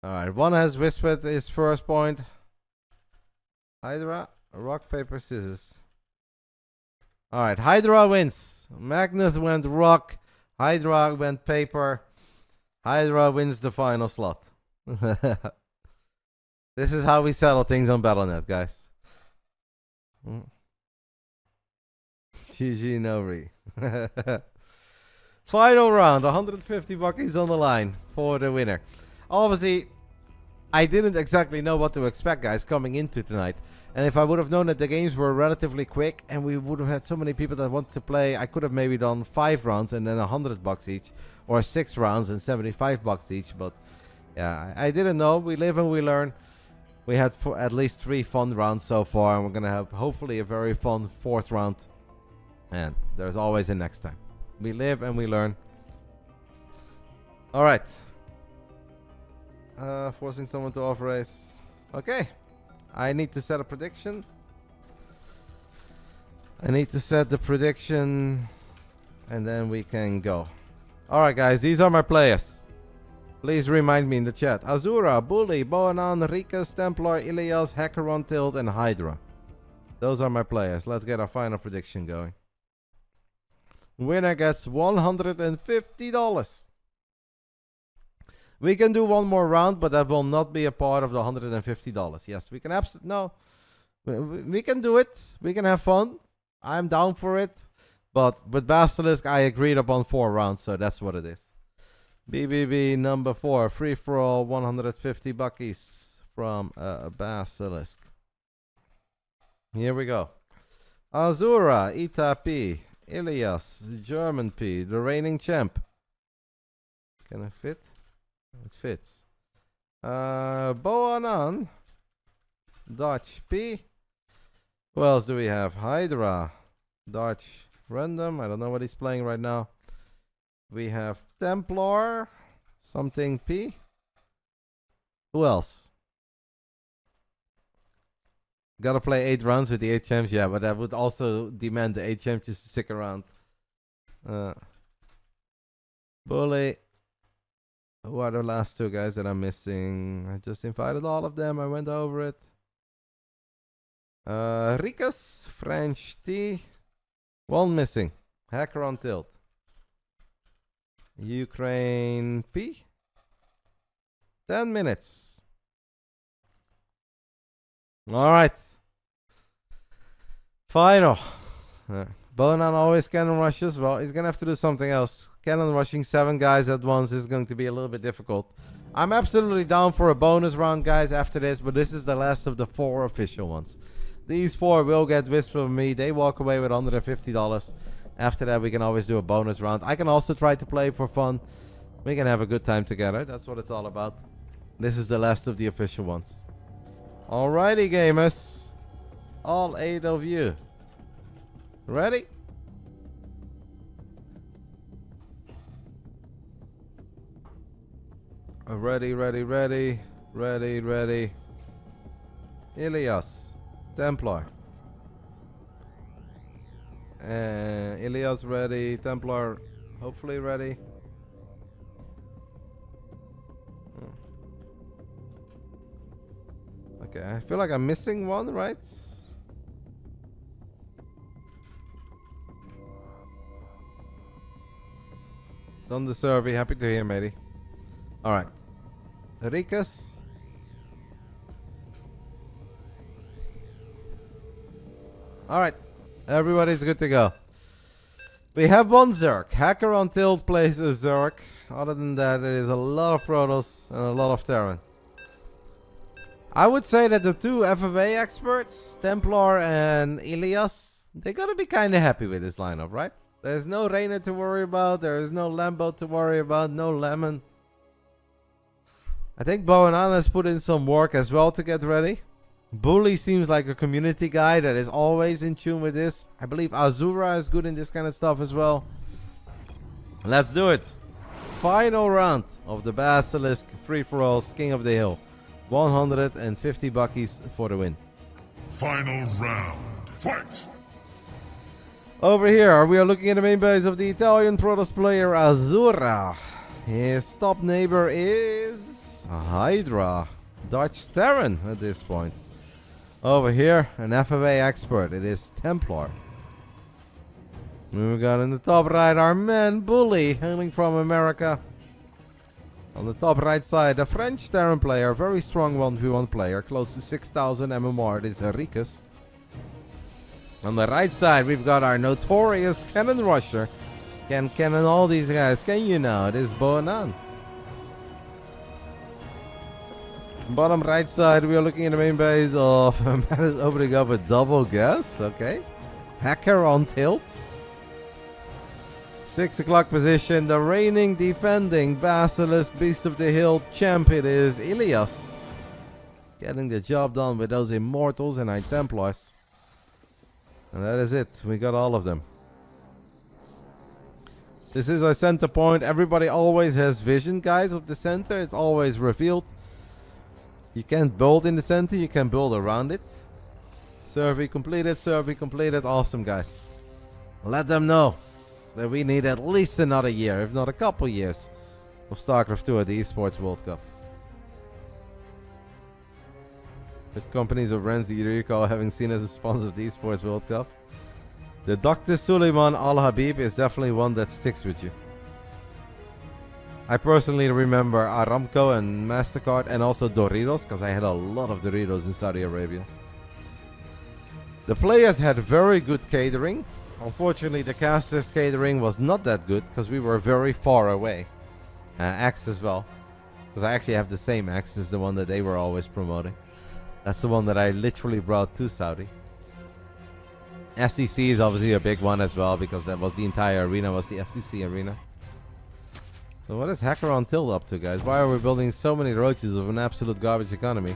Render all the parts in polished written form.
Alright, one has whispered his first point. HiGhDrA, rock, paper, scissors. Alright, HiGhDrA wins. Magnus went rock. HiGhDrA went paper. HiGhDrA wins the final slot. This is how we settle things on Battle.net, guys. GG no re. Final round, 150 buckies on the line for the winner. Obviously, I didn't exactly know what to expect, guys, coming into tonight. And if I would have known that the games were relatively quick and we would have had so many people that want to play, I could have maybe done 5 rounds and then 100 bucks each. Or 6 rounds and 75 bucks each. But yeah, I didn't know. We live and we learn. We had at least 3 fun rounds so far. And we're going to have hopefully a very fun 4th round. And there's always a next time. We live and we learn. Alright. Forcing someone to off race. Okay. I need to set a prediction. I need to set the prediction. And then we can go. Alright guys, these are my players. Please remind me in the chat. Azura, Bully, Boanaan, Ricus, Templar, Illias, HackErlsTop, and HiGhDrA. Those are my players. Let's get our final prediction going. Winner gets $150. We can do one more round, but that will not be a part of the $150. Yes, we can absolutely... No. We can do it. We can have fun. I'm down for it. But with Basilisk, I agreed upon 4 rounds, so that's what it is. BBB number 4, free-for-all, 150 buckies from Basilisk. Here we go. Azura, Ita P, Illias, German P, the reigning champ. Can it fit? It fits. Boanaan, Dutch P. Who else do we have? HiGhDrA, Dutch random. I don't know what he's playing right now. We have Templar, something P. Who else? Gotta play 8 rounds with the 8 champs, yeah, but that would also demand the 8 champs just to stick around. Bully. Who are the last 2 guys that I'm missing? I just invited all of them. I went over it. Ricus, French T. 1 missing. Hacker on tilt. Ukraine P. 10 minutes. Alright. Final. Boanaan always cannon rushes. Well, he's gonna have to do something else. Cannon rushing 7 guys at once is going to be a little bit difficult. I'm absolutely down for a bonus round, guys, after this, but this is the last of the 4 official ones. These 4 will get whispered from me. They walk away with $150. After that, we can always do a bonus round. I can also try to play for fun. We can have a good time together. That's what it's all about. This is the last of the official ones. Alrighty, gamers. All 8 of you. Ready? Ready, ready, ready. Ready, ready. Illias. Templar. Illias ready. Templar hopefully ready. Okay, I feel like I'm missing one, right? Done the survey. Happy to hear, matey. Alright. Ricus. Alright. Everybody's good to go. We have 1 Zerg. Hacker on tilt plays a Zerg. Other than that, it is a lot of Protoss and a lot of Terran. I would say that the 2 FFA experts, Templar and Illias, they're gonna be kind of happy with this lineup, right? There's no Reynor to worry about. There is no Lambo to worry about. No Lemon. I think boanaan has put in some work as well to get ready. Bully seems like a community guy that is always in tune with this. I believe Azura is good in this kind of stuff as well. Let's do it. Final round of the Basilisk free-for-alls King of the Hill. 150 buckies for the win. Final round. Fight! Over here, we are looking at the main base of the Italian Protoss player Azura. His top neighbor is a HiGhDrA. Dutch Terran at this point. Over here, an FFA expert. It is Templar. We got in the top right our man Bully, hailing from America. On the top right side, a French Terran player, very strong 1v1 player, close to 6,000 MMR. It is Ricus. On the right side, we've got our notorious cannon rusher. Can cannon all these guys, can you now? It is boanaan. Bottom right side, we are looking at the main base of man is opening up a double gas. Okay. Hacker on tilt. 6 o'clock position, the reigning defending BASILISK Beast of the Hill champ. It is Illias. Getting the job done with those immortals and our Templars. And that is it. We got all of them. This is our center point. Everybody always has vision, guys, of the center. It's always revealed. You can't build in the center. You can build around it. Survey completed. Survey completed. Awesome, guys. Let them know that we need at least another year, if not a couple years, of Starcraft 2 at the Esports World Cup. First companies of brands that you recall having seen as a sponsor of the Esports World Cup. The Dr. Suleiman Al Habib is definitely one that sticks with you. I personally remember Aramco and MasterCard and also Doritos, because I had a lot of Doritos in Saudi Arabia. The players had very good catering. Unfortunately, the casters' catering was not that good because we were very far away. Axe as well, because I actually have the same axe as the one that they were always promoting. That's the one that I literally brought to Saudi. SEC is obviously a big one as well, because that was the entire arena, was the SEC arena. So what is Hacker on Tilt up to, guys? Why are we building so many roaches of an absolute garbage economy?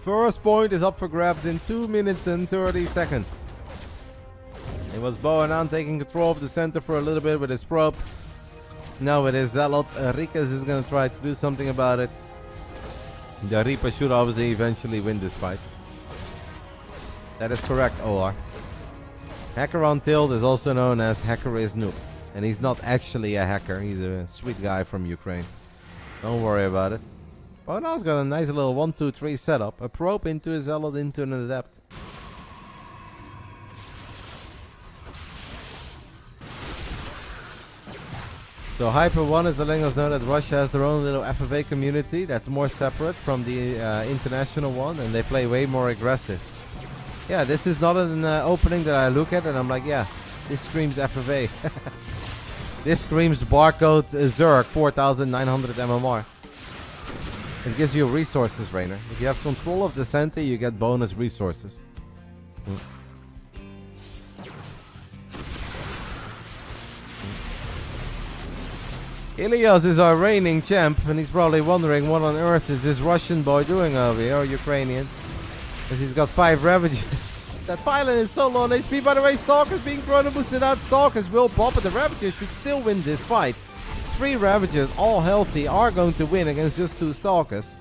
First point is up for grabs in 2 minutes and 30 seconds. It was boanaan taking control of the center for a little bit with his probe. Now with his zealot, Ricus is going to try to do something about it. The Reaper should obviously eventually win this fight. That is correct, OR. Hacker on Tilt is also known as Hacker is Noob. And he's not actually a hacker, he's a sweet guy from Ukraine. Don't worry about it. boanaan's got a nice little 1-2-3 setup. A probe into a zealot into an adept. So Hyper 1 is letting us know that Russia has their own little FFA community that's more separate from the international one, and they play way more aggressive. Yeah, this is not an opening that I look at and I'm like, yeah, this screams FFA. This screams barcode Zerg 4900 MMR. It gives you resources, Reynor. If you have control of the center, you get bonus resources. Illias is our reigning champ, and he's probably wondering what on earth is this Russian boy doing over here, or Ukrainian. Because he's got 5 Ravagers. That pylon is so low on HP. By the way, Stalkers being chrono boosted out. Stalkers will pop, but the Ravagers should still win this fight. 3 Ravagers, all healthy, are going to win against just 2 Stalkers.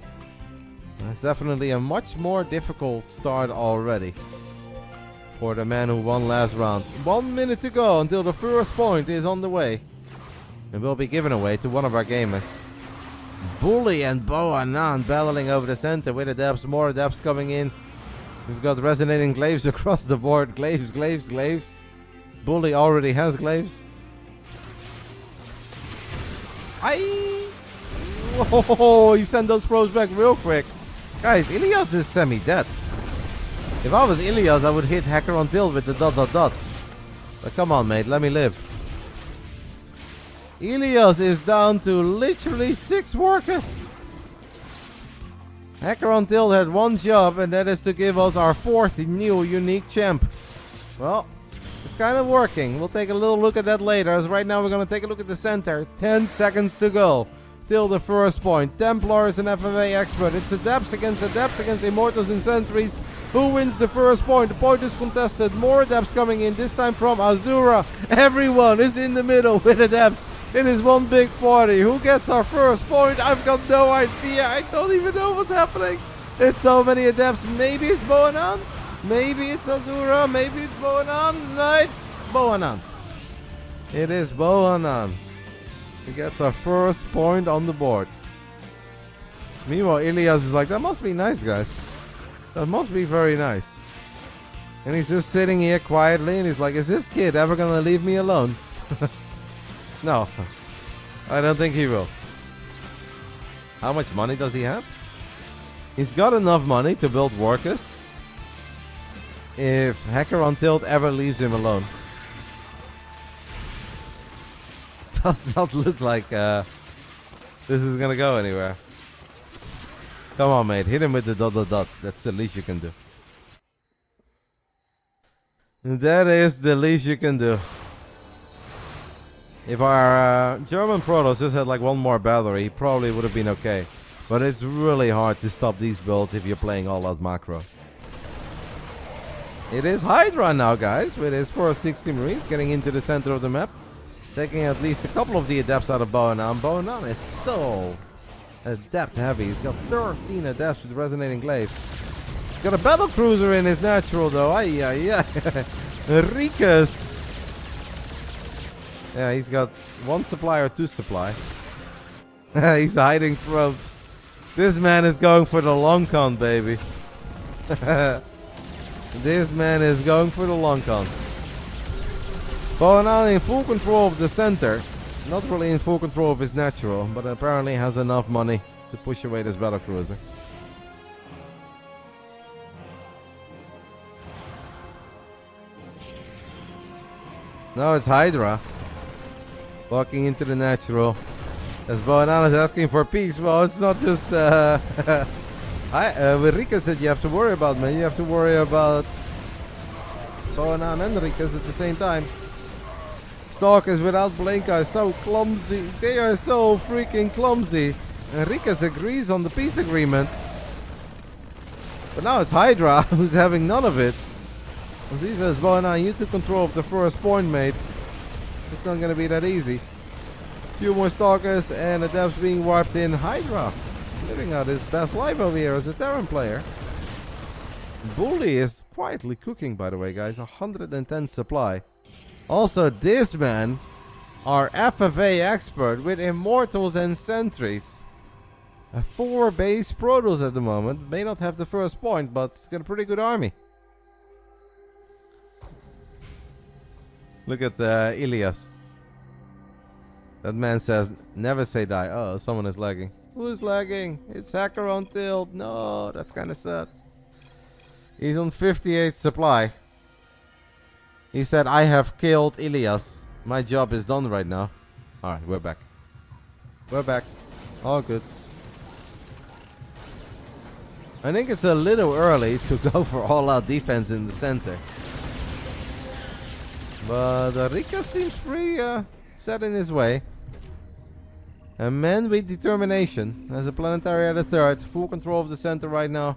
That's definitely a much more difficult start already for the man who won last round. 1 minute to go until the first point is on the way. It will be given away to one of our gamers. Bully and boanaan battling over the center with adepts. More adepts coming in. We've got resonating glaives across the board. Glaives, glaives, glaives. Bully already has glaives. Aye! Whoa, he sent those pros back real quick. Guys, Illias is semi-dead. If I was Illias, I would hit Hacker on Tilt with the ... But come on, mate, let me live. Illias is down to literally 6 workers. Hacker on Tilt had one job, and that is to give us our 4th new unique champ. Well, it's kind of working. We'll take a little look at that later, as right now we're going to take a look at the center. 10 seconds to go till the first point. Templar is an FFA expert. It's adepts against immortals and sentries. Who wins the first point? The point is contested. More adepts coming in, this time from Azura. Everyone is in the middle with adepts. It is one big party. Who gets our first point? I've got no idea. I don't even know what's happening. It's so many adepts. Maybe it's boanaan. Maybe it's Azura. Maybe it's boanaan. No, it's boanaan. It is boanaan. He gets our first point on the board. Meanwhile, Illias is like, that must be nice, guys. That must be very nice. And he's just sitting here quietly and he's like, is this kid ever gonna leave me alone? No. I don't think he will. How much money does he have? He's got enough money to build workers if Hacker on Tilt ever leaves him alone. Does not look like this is gonna go anywhere. Come on, mate. Hit him with the ... That's the least you can do. That is the least you can do. If our German Protoss just had like one more battery, he probably would have been okay. But it's really hard to stop these builds if you're playing all out macro. It is HiGhDrA now, guys, with his first 60 Marines getting into the center of the map. Taking at least a couple of the adepts out of boanaan. Boanaan is so adept heavy. He's got 13 adepts with resonating glaives. He's got a battle cruiser in his natural though. Ay ay ay. Ricus. Yeah, he's got 1 supply or 2 supply. He's hiding throats. This man is going for the long con, baby. This man is going for the long con. boanaan in full control of the center. Not really in full control of his natural, but apparently has enough money to push away this battle cruiser. Now it's HiGhDrA walking into the natural. As boanaan is asking for peace. Well, it's not just with Ricus that you have to worry about, man. You have to worry about boanaan and Ricus at the same time. Stalkers without blink are so clumsy. They are so freaking clumsy. And Ricus agrees on the peace agreement. But now it's HiGhDrA who's having none of it. He says, boanaan, you took control of the first point, mate. It's not gonna be that easy. Few more Stalkers and adepts being wiped in. HiGhDrA living out his best life over here as a Terran player. Bully is quietly cooking, by the way, guys. 110 supply. Also, this man, our FFA expert with Immortals and Sentries. 4 base Protoss at the moment. May not have the first point, but it's got a pretty good army. Look at Illias. That man says, never say die. Oh, someone is lagging. Who is lagging? It's Hacker on Tilt. No, that's kind of sad. He's on 58 supply. He said, I have killed Illias. My job is done right now. Alright, we're back. We're back. All good. I think it's a little early to go for all-out defense in the center. But Ricus seems pretty set in his way. A man with determination. Has a planetary at the third. Full control of the center right now.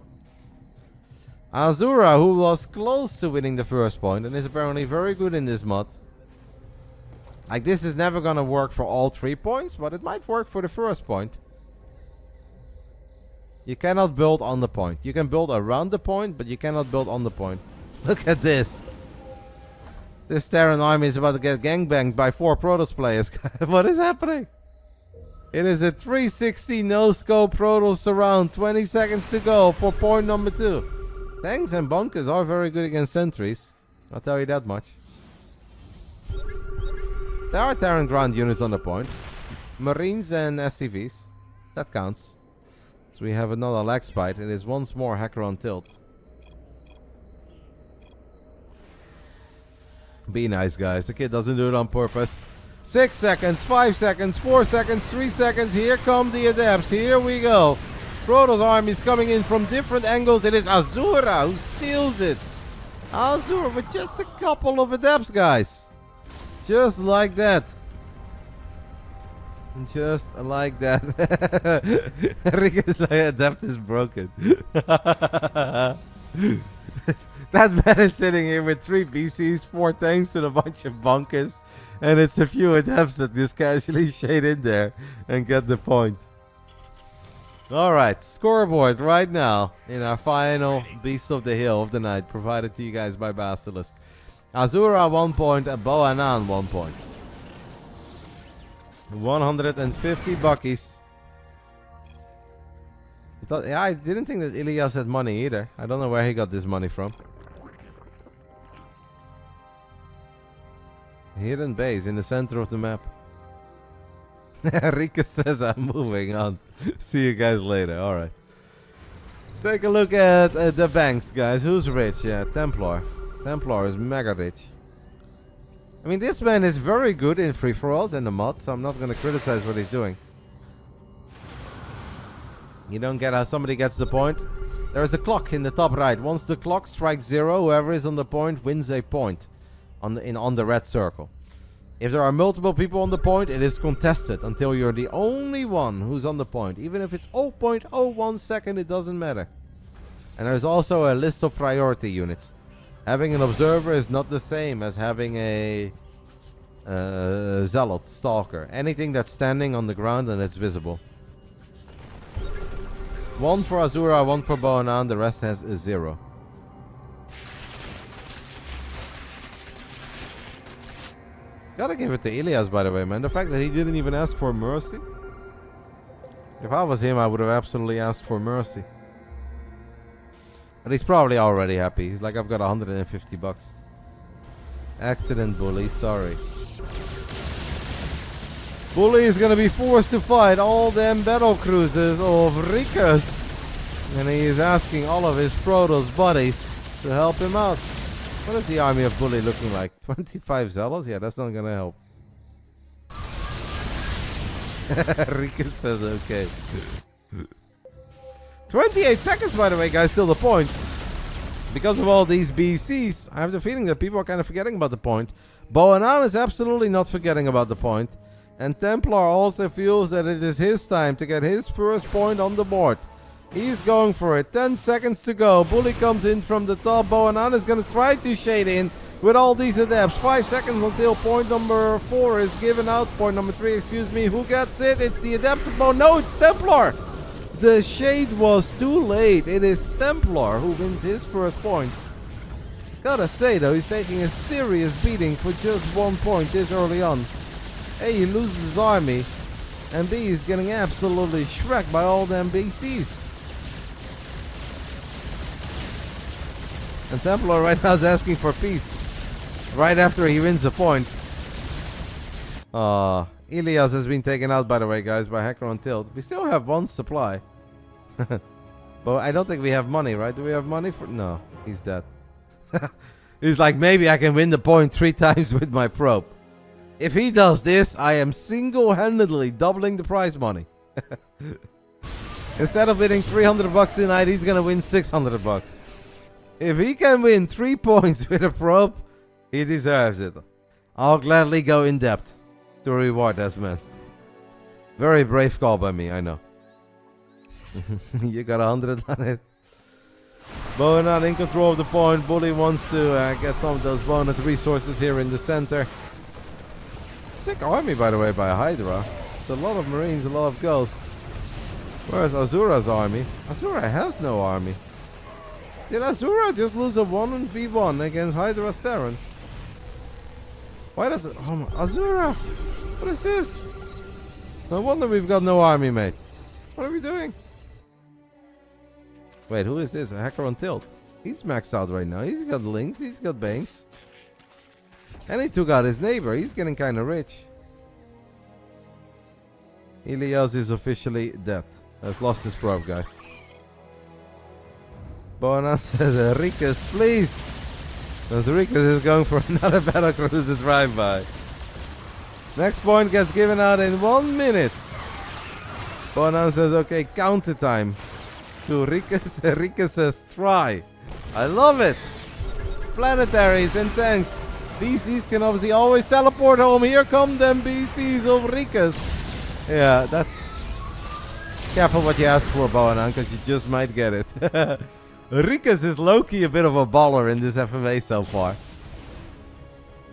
Azura, who was close to winning the first point and is apparently very good in this mod. Like, this is never gonna work for all 3 points, but it might work for the first point. You cannot build on the point. You can build around the point, but you cannot build on the point. Look at this. This Terran army is about to get gangbanged by 4 Protoss players. What is happening? It is a 360 no-scope Protoss surround. 20 seconds to go for point number 2. Tanks and bunkers are very good against sentries. I'll tell you that much. There are Terran ground units on the point. Marines and SCVs. That counts. So we have another lag spite. It is once more Hacker on Tilt. Be nice, guys. The kid doesn't do it on purpose. 6 seconds, 5 seconds, 4 seconds, 3 seconds. Here come the adepts. Here we go. Protoss armies coming in from different angles. It is Azura who steals it. Azura with just a couple of adepts, guys. Just like that. Just like that. Ricus like adept is broken. That man is sitting here with 3 BCs, 4 tanks and a bunch of bunkers. And it's a few adepts that just casually shade in there and get the point. Alright, scoreboard right now in our final Beast of the Hill of the night, provided to you guys by Basilisk. Azura 1 point, boanaan 1 point. 150 buckies. Yeah, I didn't think that Illias had money either. I don't know where he got this money from. Hidden base in the center of the map. Ricus says I'm moving on. See you guys later. Alright. Let's take a look at the banks, guys. Who's rich? Yeah, Templar. Templar is mega rich. I mean, this man is very good in free-for-alls and the mods, so I'm not going to criticize what he's doing. You don't get how somebody gets the point. There is a clock in the top right. Once the clock strikes 0, whoever is on the point wins a point on the red circle. If there are multiple people on the point, it is contested until you're the only one who's on the point. Even if it's 0.01 second, it doesn't matter. And there's also a list of priority units. Having an observer is not the same as having a zealot, stalker. Anything that's standing on the ground and it's visible. 1 for Azura, 1 for boanaan, the rest has a 0. Gotta give it to Illias, by the way, man. The fact that he didn't even ask for mercy. If I was him, I would have absolutely asked for mercy. But he's probably already happy. He's like, I've got 150 bucks. Accident, Bully. Sorry. Bully is gonna be forced to fight all them battle cruisers of Ricus. And he is asking all of his Protoss buddies to help him out. What is the army of Bully looking like? 25 zealots? Yeah, that's not gonna help. Ricus says okay. 28 seconds, by the way, guys, still the point. Because of all these BCs, I have the feeling that people are kind of forgetting about the point. boanaan is absolutely not forgetting about the point. And Templar also feels that it is his time to get his first point on the board. He's going for it. 10 seconds to go. Bully comes in from the top. boanaan is going to try to shade in with all these adepts. 5 seconds until point number 4 is given out. Point number 3, excuse me. Who gets it? It's the adepts of No, it's Templar. The shade was too late. It is Templar who wins his first point. Gotta say though, he's taking a serious beating for just 1 point this early on. A, he loses his army. And B, he's getting absolutely shreked by all them BCs. And Templar right now is asking for peace. Right after he wins the point. Illias has been taken out, by the way, guys, by Hacker on Tilt. We still have 1 supply. But I don't think we have money, right? Do we have money for... No, he's dead. He's like, maybe I can win the point 3 times with my probe. If he does this, I am single-handedly doubling the prize money. Instead of winning 300 bucks tonight, he's gonna win 600 bucks. If he can win 3 points with a probe, he deserves it. I'll gladly go in depth to reward that man. Very brave call by me, I know. You got 100 on it. boanaan in control of the point. Bully wants to get some of those bonus resources here in the center. Sick army, by the way, by HiGhDrA. It's a lot of Marines, a lot of ghosts. Where's Azura's army? Azura has no army. Did Azura just lose a 1v1 against HiGhDra's Terran? Why does it... Oh my, Azura! What is this? No wonder we've got no army, mate. What are we doing? Wait, who is this? A hacker on tilt. He's maxed out right now. He's got links, he's got banks. And he took out his neighbor. He's getting kind of rich. Illias is officially dead. Has lost his probe, guys. boanaan says, Ricus, please. Because Ricus is going for another battle cruiser drive-by. Next point gets given out in 1 minute. boanaan says, okay, counter time. To Ricus. Ricus says, try. I love it. Planetaries and tanks. BCs can obviously always teleport home. Here come them BCs of Ricus. Yeah, that's... Careful what you ask for, boanaan, because you just might get it. Ricus is low-key a bit of a baller in this FFA so far.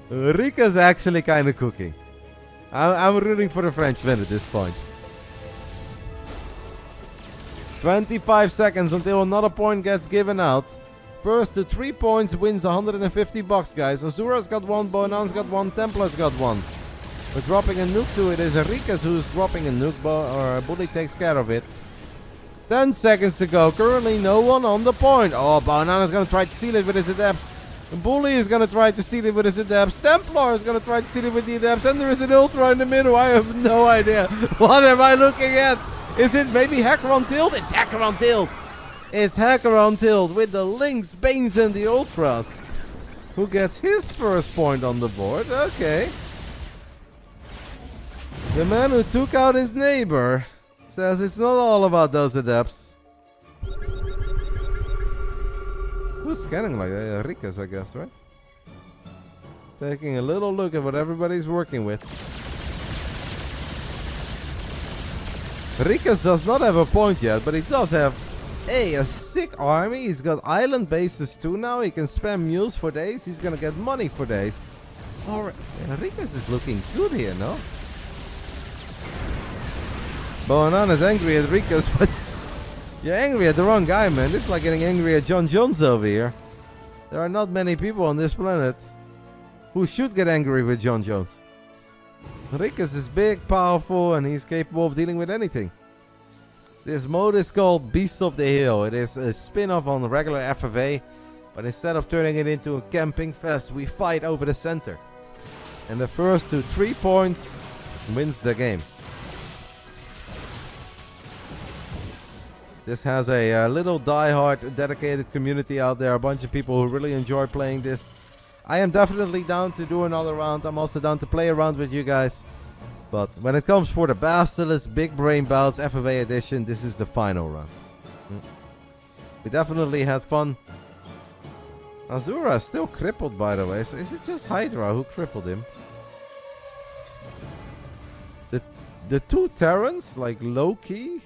Ricus actually kind of cooking. I'm rooting for the Frenchman at this point. 25 seconds until another point gets given out. First to 3 points wins 150 bucks, guys. Azura's got 1, boanaan's got 1, Templar's got 1. We're dropping a nuke to it. It is Ricus who's dropping a nuke, or Bully takes care of it. 10 seconds to go. Currently no one on the point. Oh, boanaan is going to try to steal it with his adepts. Bully is going to try to steal it with his adepts. Templar is going to try to steal it with the adepts. And there is an ultra in the middle. I have no idea. What am I looking at? Is it maybe Hacker on Tilt? It's Hacker on Tilt. It's Hacker on Tilt with the Lynx, Banes and the Ultras. Who gets his first point on the board. Okay. The man who took out his neighbor says it's not all about those adepts. Who's scanning like that? Ricus, I guess, right? Taking a little look at what everybody's working with. Ricus does not have a point yet, but he does have a sick army. He's got island bases too now. He can spam mules for days. He's gonna get money for days. Alright, Ricus is looking good here, no? boanaan is angry at Ricus, but you're angry at the wrong guy, man. This is like getting angry at John Jones over here. There are not many people on this planet who should get angry with John Jones. Ricus is big, powerful, and he's capable of dealing with anything. This mode is called Beast of the Hill. It is a spin-off on the regular FFA, but instead of turning it into a camping fest, we fight over the center. And the first to 3 points wins the game. This has a little die-hard dedicated community out there. A bunch of people who really enjoy playing this. I am definitely down to do another round. I'm also down to play around with you guys. But when it comes for the BASILISK Big Brain Bouts FFA edition, this is the final round. We definitely had fun. Azura is still crippled, by the way. So is it just HiGhDrA who crippled him? The two Terrans, like low-key.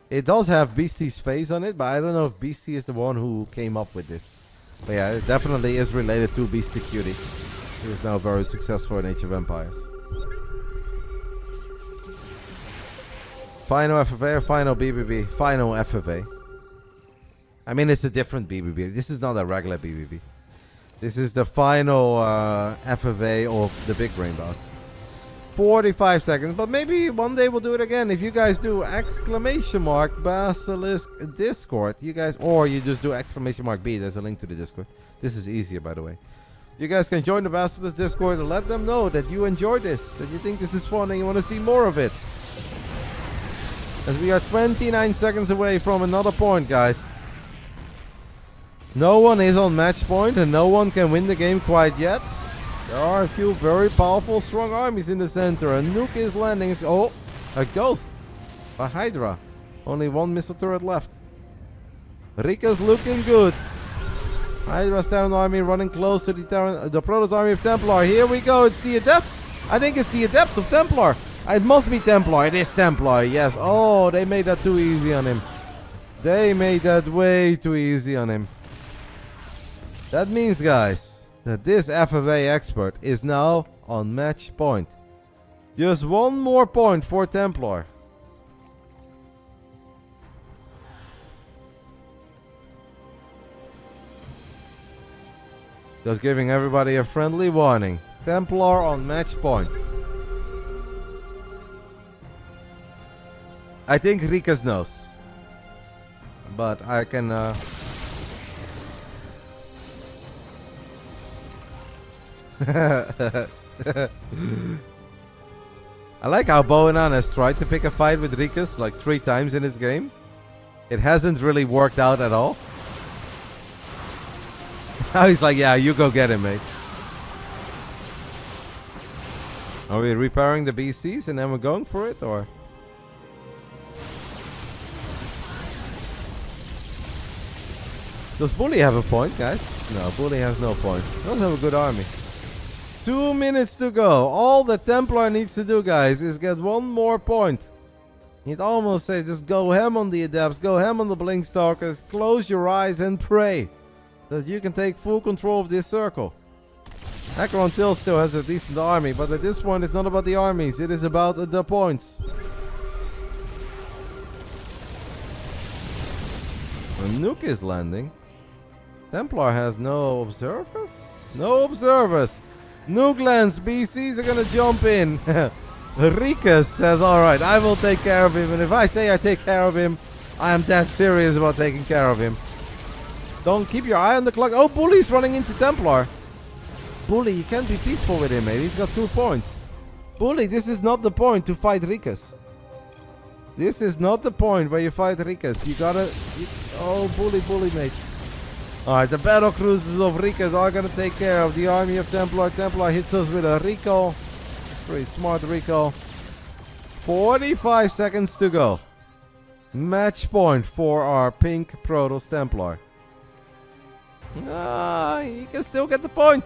It does have Beastie's face on it, but I don't know if Beastie is the one who came up with this. But yeah, it definitely is related to Beastie Cutie. He is now very successful in Age of Empires. Final FFA or final BBB? Final FFA. I mean, it's a different BBB. This is not a regular BBB. This is the final FFA of the Big Brain Bouts. 45 seconds, but maybe one day we'll do it again. If you guys do !Basilisk Discord, you guys, or you just do !B, there's a link to the Discord. This is easier, by the way. You guys can join the Basilisk Discord and let them know that you enjoy this, that you think this is fun and you want to see more of it. As we are 29 seconds away from another point, guys. No one is on match point and no one can win the game quite yet. There are a few very powerful, strong armies in the center. A nuke is landing. Oh, a ghost. A HiGhDrA. Only one missile turret left. Ricus looking good. HiGhDRA's Terran army running close to the Protoss army of Templar. Here we go. It's the Adept. I think it's the Adepts of Templar. It must be Templar. It is Templar. Yes. Oh, they made that too easy on him. They made that way too easy on him. That means, guys, that this FFA expert is now on match point. Just one more point for Templar. Just giving everybody a friendly warning. Templar on match point. I think Ricus knows. But I can... I like how boanaan has tried to pick a fight with Ricus like 3 times in his game. It hasn't really worked out at all. Now he's like, yeah, you go get him, mate. Are we repairing the BCs and then we're going for it, or? Does Bully have a point, guys? No, Bully has no point. He does have a good army. 2 minutes to go. All the Templar needs to do, guys, is get one more point. He'd almost say just go ham on the Adepts, go ham on the Blinkstalkers, close your eyes and pray that you can take full control of this circle. Hacker on Tilt still has a decent army, but at this point it's not about the armies, it is about the points. A nuke is landing. Templar has no observers? No observers! Nukelands, BCs are gonna jump in. Ricus says, alright, I will take care of him. And if I say I take care of him, I am that serious about taking care of him. Don't keep your eye on the clock. Oh, Bully's running into Templar. Bully, you can't be peaceful with him, mate. He's got 2 points. Bully, this is not the point to fight Ricus. This is not the point where you fight Ricus. You gotta... oh, Bully, mate. Alright, the battle cruisers of Ricus are gonna take care of the army of Templar. Templar hits us with a recall. Pretty smart recall. 45 seconds to go. Match point for our pink Protoss Templar. He can still get the point.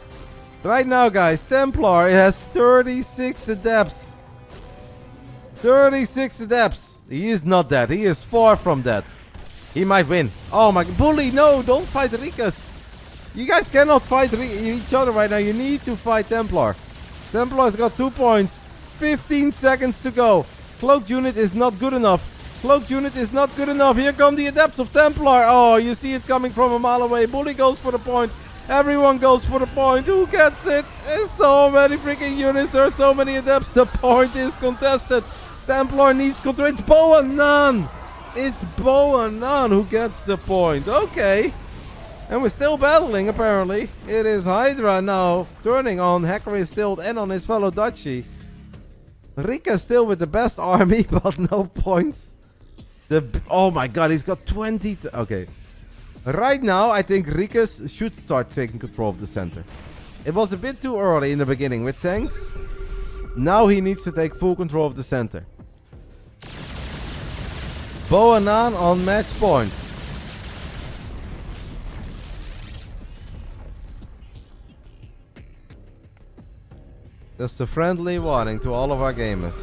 Right now, guys, Templar has 36 adepts. 36 adepts. He is not dead. He is far from dead. He might win. Oh my... Bully, no, don't fight Ricus. You guys cannot fight each other right now. You need to fight Templar. Templar's got 2 points. 15 seconds to go. Cloaked unit is not good enough. Cloaked unit is not good enough. Here come the adepts of Templar. Oh, you see it coming from a mile away. Bully goes for the point. Everyone goes for the point. Who gets it? There's so many freaking units. There are so many adepts. The point is contested. Templar needs control. It's boanaan. It's boanaan who gets the point. Okay. And we're still battling, apparently. It is HiGhDrA now turning on HackErlsTop and on his fellow Dutchie. Ricus still with the best army, but no points. Oh my god, he's got 20. Okay. Right now, I think Ricus should start taking control of the center. It was a bit too early in the beginning with tanks. Now he needs to take full control of the center. boanaan on match point. Just a friendly warning to all of our gamers.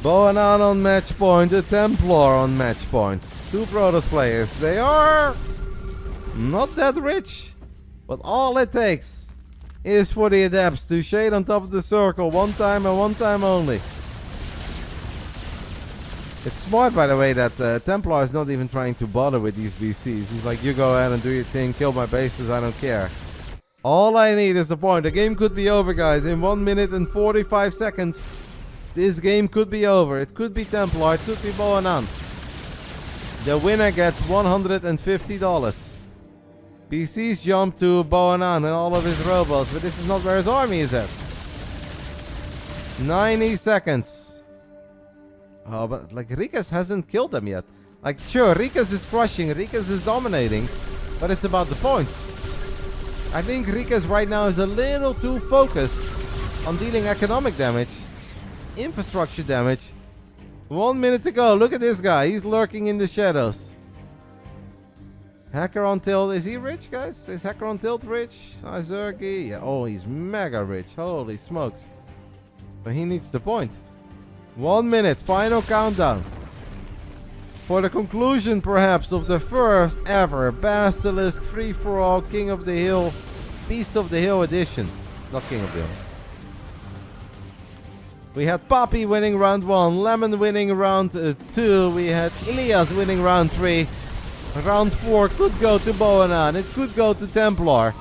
boanaan on match point, a Templar on match point. 2 Protoss players. They are not that rich, but all it takes is for the adepts to shade on top of the circle 1 time and 1 time only. It's smart, by the way, that Templar is not even trying to bother with these BCs. He's like, you go ahead and do your thing, kill my bases, I don't care. All I need is the point. The game could be over, guys. In 1 minute and 45 seconds, this game could be over. It could be Templar, it could be boanaan. The winner gets $150. BCs jump to boanaan and all of his robots, but this is not where his army is at. 90 seconds. Oh, but like Ricus hasn't killed them yet. Like, sure, Ricus is crushing, Ricus is dominating, but it's about the points. I think Ricus right now is a little too focused on dealing economic damage, infrastructure damage. 1 minute to go. Look at this guy. He's lurking in the shadows. Hacker on tilt. Is he rich, guys? Is Hacker on tilt rich? Zerg? Yeah. Oh, he's mega rich. Holy smokes. But he needs the point. 1 minute. Final countdown. For the conclusion, perhaps, of the first ever Basilisk Free-for-All King of the Hill, Beast of the Hill edition. Not King of the Hill. We had Poppy winning round 1, Lemon winning round 2, we had Illias winning round 3. Round 4 could go to boanaan, it could go to Templar.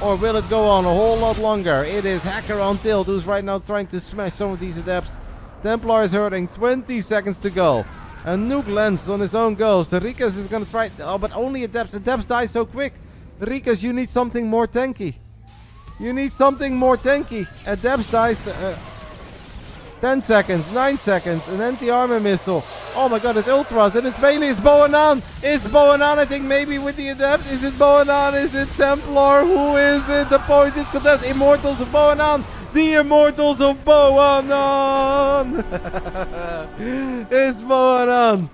Or will it go on a whole lot longer? It is Hacker on tilt who's right now trying to smash some of these adepts. Templar is hurting, 20 seconds to go. And Nukelands on his own goes. The Ricus is gonna try, oh, but only adepts. Adepts die so quick. Ricus, you need something more tanky. You need something more tanky. Adepts dies 10 seconds, 9 seconds, an anti-armor missile. Oh my god, it's ultras, and it's Bailey, it's boanaan. It's boanaan, I think maybe with the adept. Is it boanaan? Is it Templar? Who is it? The point is contest. Immortals of boanaan. The Immortals of boanaan. It's boanaan.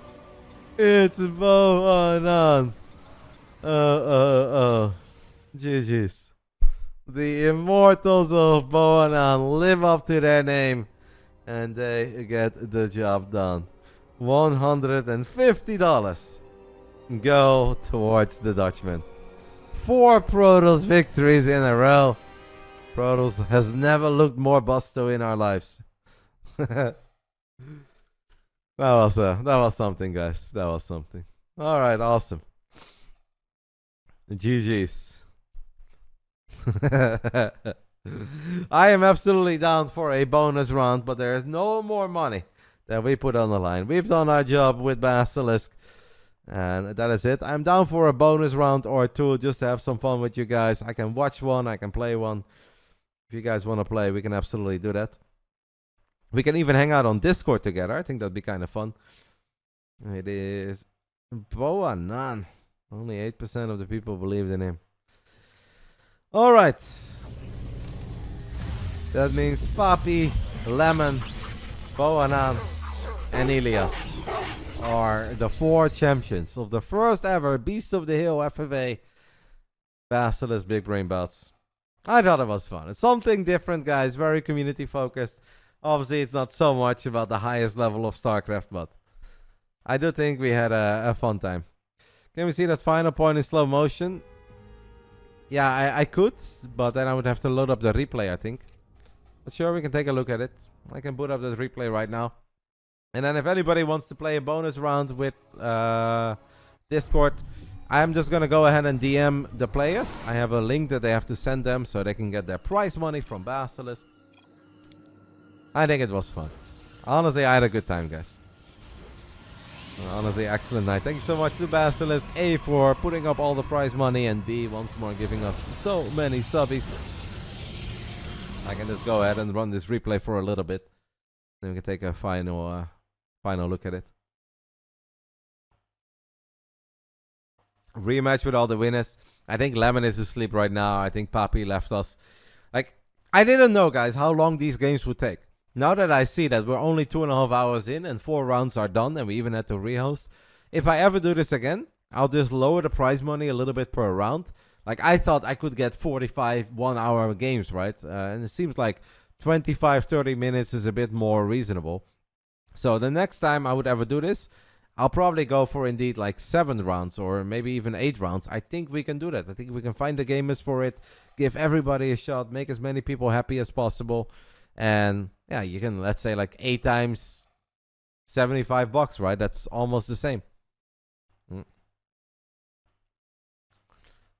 It's boanaan. GG's. The Immortals of boanaan live up to their name. And they get the job done. $150 go towards the Dutchman. 4 Protoss victories in a row. Protoss has never looked more busto in our lives. That was something, guys. That was something. All right, awesome. GG's. I am absolutely down for a bonus round, but there is no more money that we put on the line. We've done our job with Basilisk, and that is it. I'm down for a bonus round or two just to have some fun with you guys. I can watch one, I can play one. If you guys want to play, we can absolutely do that. We can even hang out on Discord together. I think that'd be kind of fun. It is boanaan. Only 8% of the people believed in him. Alright. That means Papi, Lemon, boanaan, and Illias are the 4 champions of the first ever Beast of the Hill FFA BASILISK Big Brain Bouts. I thought it was fun. It's something different, guys. Very community focused. Obviously, it's not so much about the highest level of Starcraft, but I do think we had a fun time. Can we see that final point in slow motion? Yeah, I could, but then I would have to load up the replay, I think. But sure, we can take a look at it. I can boot up the replay right now. And then if anybody wants to play a bonus round with Discord, I'm just going to go ahead and DM the players. I have a link that they have to send them so they can get their prize money from Basilisk. I think it was fun. Honestly, I had a good time, guys. Honestly, excellent night. Thank you so much to Basilisk, A, for putting up all the prize money, and B, once more giving us so many subbies. I can just go ahead and run this replay for a little bit. Then we can take a final look at it. Rematch with all the winners. I think Lemon is asleep right now. I think Papi left us. Like, I didn't know, guys, how long these games would take. Now that I see that we're only 2.5 hours in and 4 rounds are done and we even had to rehost, if I ever do this again, I'll just lower the prize money a little bit per round. Like, I thought I could get 45 1-hour games, right? And it seems like 25-30 minutes is a bit more reasonable. So the next time I would ever do this, I'll probably go for indeed like 7 rounds or maybe even 8 rounds. I think we can do that. I think we can find the gamers for it, give everybody a shot, make as many people happy as possible. And yeah, you can, let's say, like 8 times $75, right? That's almost the same.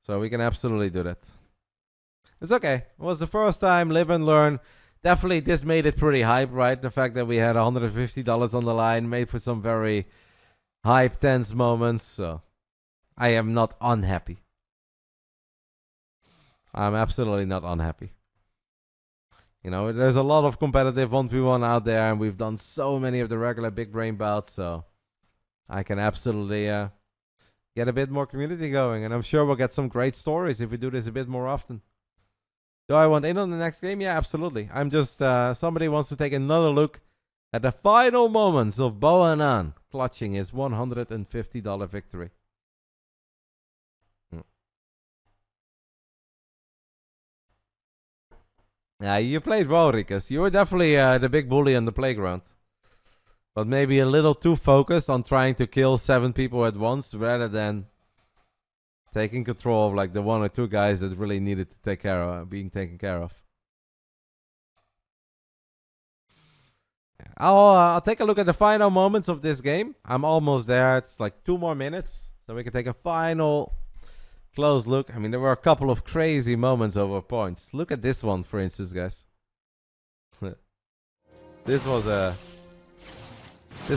So we can absolutely do that. It's okay. It was the first time, live and learn. Definitely this made it pretty hype, right? The fact that we had $150 on the line made for some very hype, tense moments. So I am not unhappy. I'm absolutely not unhappy. You know, there's a lot of competitive 1v1 out there, and we've done so many of the regular big brain bouts, so I can absolutely get a bit more community going, and I'm sure we'll get some great stories if we do this a bit more often. Do I want in on the next game? Yeah, absolutely. I'm just, somebody wants to take another look at the final moments of boanaan clutching his $150 victory. Yeah, you played well, Ricus. You were definitely the big bully on the playground. But maybe a little too focused on trying to kill 7 people at once rather than taking control of like the 1 or 2 guys that really needed to take care of, being taken care of. I'll take a look at the final moments of this game. I'm almost there. It's like 2 more minutes. So we can take a final close look. I mean, there were a couple of crazy moments over points. Look at this one, for instance, guys. This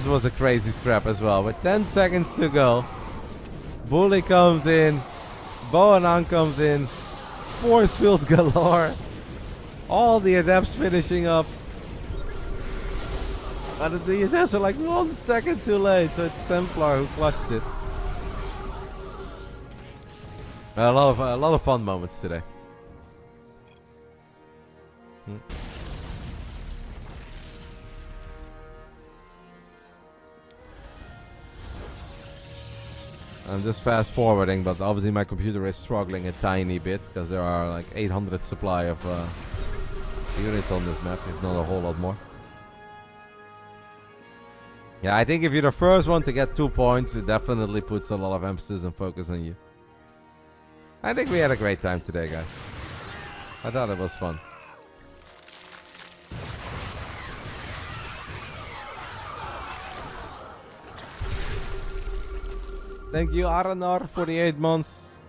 was a crazy scrap as well. With 10 seconds to go, Bully comes in, boanaan comes in, force field galore. All the adepts finishing up. But the adepts are like 1 second too late, so it's Templar who clutched it. A lot of fun moments today. I'm just fast forwarding, but obviously my computer is struggling a tiny bit because there are like 800 supply of units on this map, if not a whole lot more. Yeah, I think if you're the first one to get 2 points, it definitely puts a lot of emphasis and focus on you. I think we had a great time today, guys. I thought it was fun. Thank you, Reynor, for the 8 months.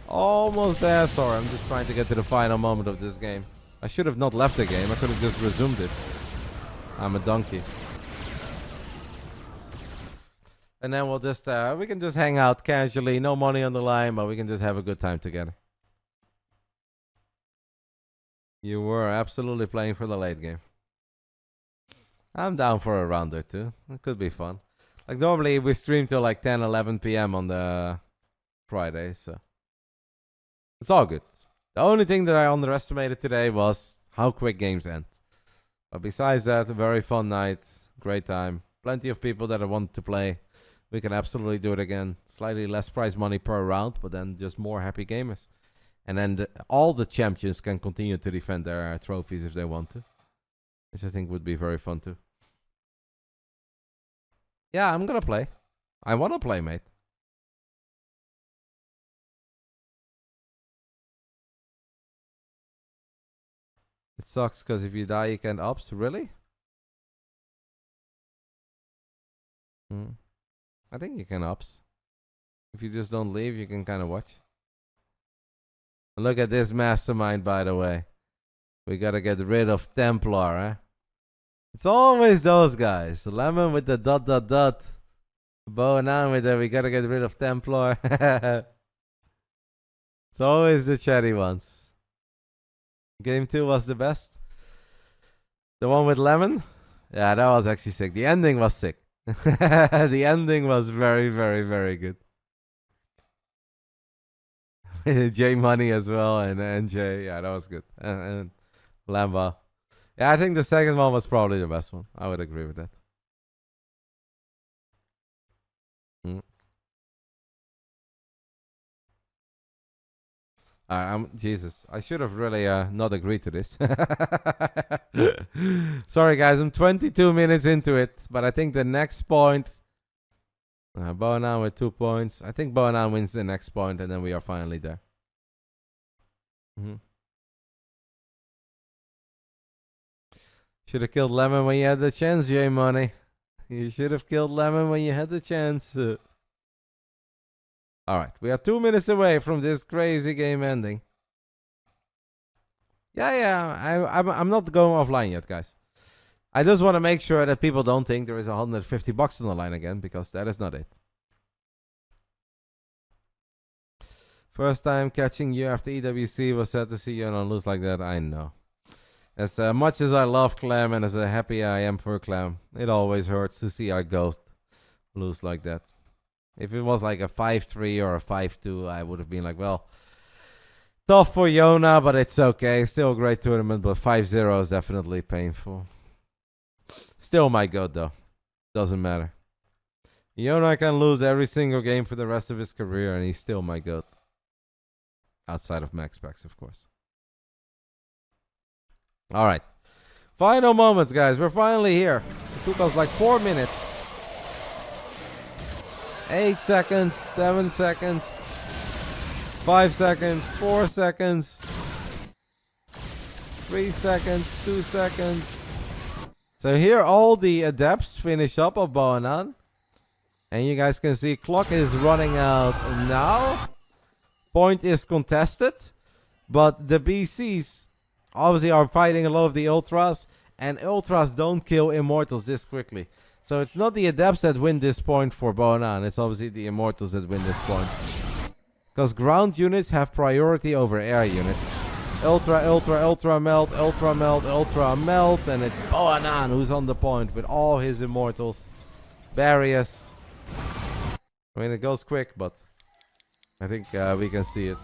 Almost there, sorry. I'm just trying to get to the final moment of this game. I should have not left the game. I could have just resumed it. I'm a donkey. And then we'll just, we can just hang out casually. No money on the line, but we can just have a good time together. You were absolutely playing for the late game. I'm down for a round or two. It could be fun. Like normally we stream till like 10, 11 p.m. on the Friday, so it's all good. The only thing that I underestimated today was how quick games end. But besides that, a very fun night, great time. Plenty of people that I want to play. We can absolutely do it again. Slightly less prize money per round, but then just more happy gamers. And then all the champions can continue to defend their trophies if they want to. Which I think would be very fun too. Yeah, I'm gonna play. I wanna play, mate. It sucks because if you die, you can't ops. Really? I think you can ops. If you just don't leave, you can kind of watch. Look at this mastermind, by the way. We gotta get rid of Templar, eh? It's always those guys. Lemon with the ... Boanaan with the we gotta get rid of Templar. It's always the chatty ones. Game 2 was the best. The one with Lemon? Yeah, that was actually sick. The ending was sick. The ending was very, very, very good. J Money as well and NJ. Yeah, that was good. And Lambo. Yeah, I think the second one was probably the best one. I would agree with that. Jesus, I should have really not agreed to this. Sorry, guys, I'm 22 minutes into it, but I think the next point, boanaan with 2 points. I think boanaan wins the next point, and then we are finally there. Should have killed Lemon when you had the chance, J Money. You should have killed Lemon when you had the chance. Alright, we are 2 minutes away from this crazy game ending. Yeah, I'm not going offline yet, guys. I just want to make sure that people don't think there is $150 on the line again, because that is not it. First time catching you after EWC was sad to see you not lose like that, I know. As much as I love Clem and as happy I am for Clem, it always hurts to see our ghost lose like that. If it was like a 5-3 or a 5-2, I would have been like, well, tough for Yona, but it's okay. Still a great tournament, but 5-0 is definitely painful. Still my goat, though. Doesn't matter. Yona can lose every single game for the rest of his career, and he's still my goat. Outside of MaxPax, of course. All right. Final moments, guys. We're finally here. It took us like 4 minutes. 8 seconds, 7 seconds, 5 seconds, 4 seconds, 3 seconds, 2 seconds. So here all the adepts finish up of boanaan. And you guys can see clock is running out now. Point is contested. But the BCs obviously are fighting a lot of the ultras. And ultras don't kill immortals this quickly. So it's not the adepts that win this point for boanaan. It's obviously the immortals that win this point. Because ground units have priority over air units. Ultra, ultra, ultra melt, ultra melt, ultra melt. And it's boanaan who's on the point with all his immortals. Barriers. I mean, it goes quick, but I think we can see it.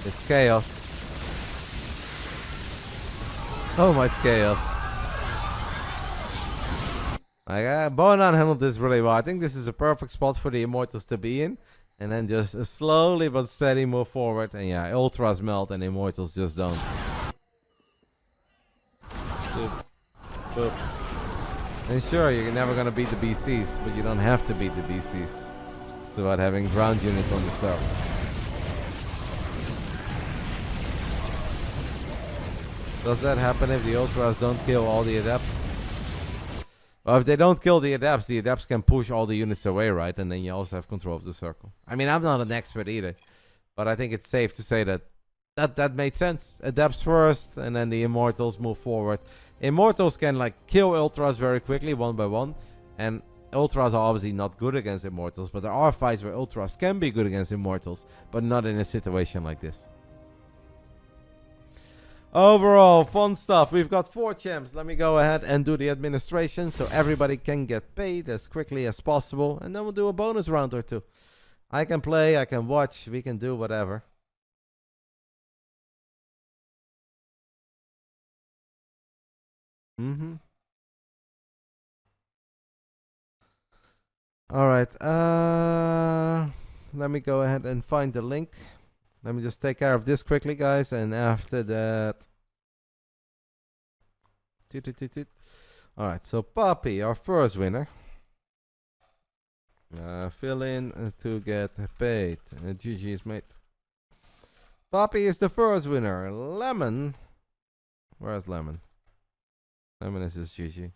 It's chaos. So much chaos. Boanaan handled this really well. I think this is a perfect spot for the Immortals to be in. And then just slowly but steady move forward. And yeah, Ultras melt and Immortals just don't. Boop. Boop. And sure, you're never going to beat the BCs. But you don't have to beat the BCs. It's about having ground units on the server. Does that happen if the Ultras don't kill all the Adepts? Well, if they don't kill the adepts can push all the units away, right? And then you also have control of the circle. I mean, I'm not an expert either, but I think it's safe to say that made sense. Adepts first, and then the Immortals move forward. Immortals can like kill Ultras very quickly, one by one, and Ultras are obviously not good against Immortals, but there are fights where Ultras can be good against Immortals, but not in a situation like this. Overall, fun stuff. We've got 4 champs. Let me go ahead and do the administration so everybody can get paid as quickly as possible. And then we'll do a bonus round or 2. I can play, I can watch, we can do whatever. Alright, let me go ahead and find the link. Let me just take care of this quickly, guys, and after that... Alright, so Poppy, our first winner. Fill in to get paid. GG's, mate. Poppy is the first winner. Lemon. Where's Lemon? Lemon is his GG.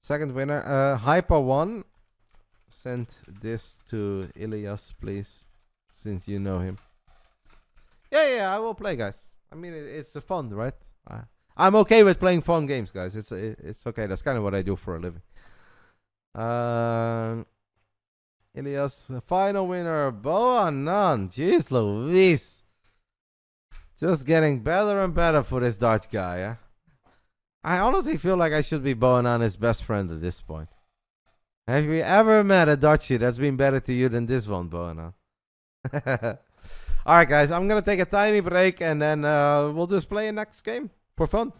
Second winner, Hyper 1. Send this to Illias, please, since you know him. Yeah, I will play, guys. I mean, it's a fun, right? I'm okay with playing fun games, guys. It's okay. That's kind of what I do for a living. Illias, final winner, boanaan. Jeez Louise. Just getting better and better for this Dutch guy, yeah? I honestly feel like I should be boanaan's best friend at this point. Have you ever met a Dutchie that's been better to you than this one, boanaan? Alright, guys, I'm gonna take a tiny break and then we'll just play a next game for fun.